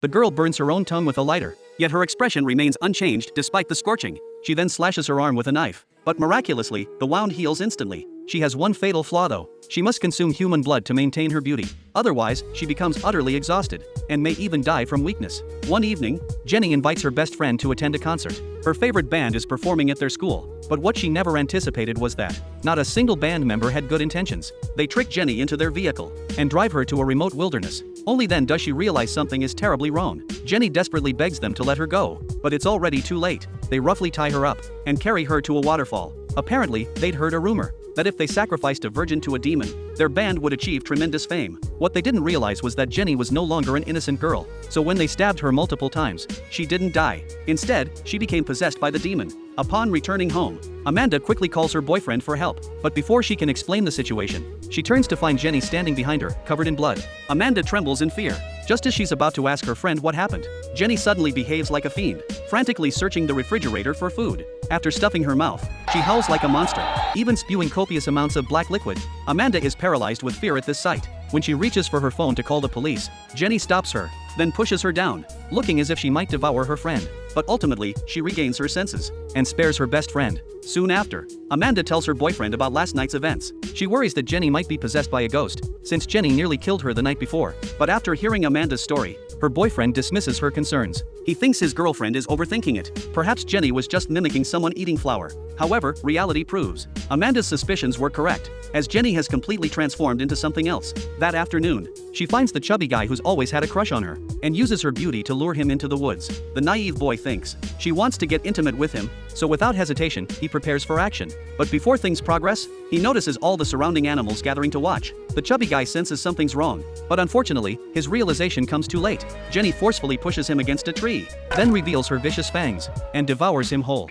The girl burns her own tongue with a lighter, yet her expression remains unchanged despite the scorching. She then slashes her arm with a knife. But miraculously, the wound heals instantly. She has one fatal flaw though. She must consume human blood to maintain her beauty. Otherwise, she becomes utterly exhausted, and may even die from weakness. One evening, Jenny invites her best friend to attend a concert. Her favorite band is performing at their school, but what she never anticipated was that not a single band member had good intentions. They trick Jenny into their vehicle and drive her to a remote wilderness. Only then does she realize something is terribly wrong. Jenny desperately begs them to let her go, but it's already too late. They roughly tie her up and carry her to a waterfall. Apparently, they'd heard a rumor that if they sacrificed a virgin to a demon, their band would achieve tremendous fame. What they didn't realize was that Jenny was no longer an innocent girl, so when they stabbed her multiple times, she didn't die. Instead, she became possessed by the demon. Upon returning home, Amanda quickly calls her boyfriend for help, but before she can explain the situation, she turns to find Jenny standing behind her, covered in blood. Amanda trembles in fear. Just as she's about to ask her friend what happened, Jenny suddenly behaves like a fiend, frantically searching the refrigerator for food. After stuffing her mouth, she howls like a monster, even spewing copious amounts of black liquid. Amanda is paralyzed with fear at this sight. When she reaches for her phone to call the police, Jenny stops her, then pushes her down, looking as if she might devour her friend. But ultimately, she regains her senses and spares her best friend. Soon after, Amanda tells her boyfriend about last night's events. She worries that Jenny might be possessed by a ghost, since Jenny nearly killed her the night before. But after hearing Amanda's story, her boyfriend dismisses her concerns. He thinks his girlfriend is overthinking it. Perhaps Jenny was just mimicking someone eating flour. However, reality proves Amanda's suspicions were correct, as Jenny has completely transformed into something else. That afternoon, she finds the chubby guy who's always had a crush on her, and uses her beauty to lure him into the woods. The naive boy thinks she wants to get intimate with him, so without hesitation, he prepares for action. But before things progress, he notices all the surrounding animals gathering to watch. The chubby guy senses something's wrong, but unfortunately, his realization comes too late. Jenny forcefully pushes him against a tree, then reveals her vicious fangs, and devours him whole.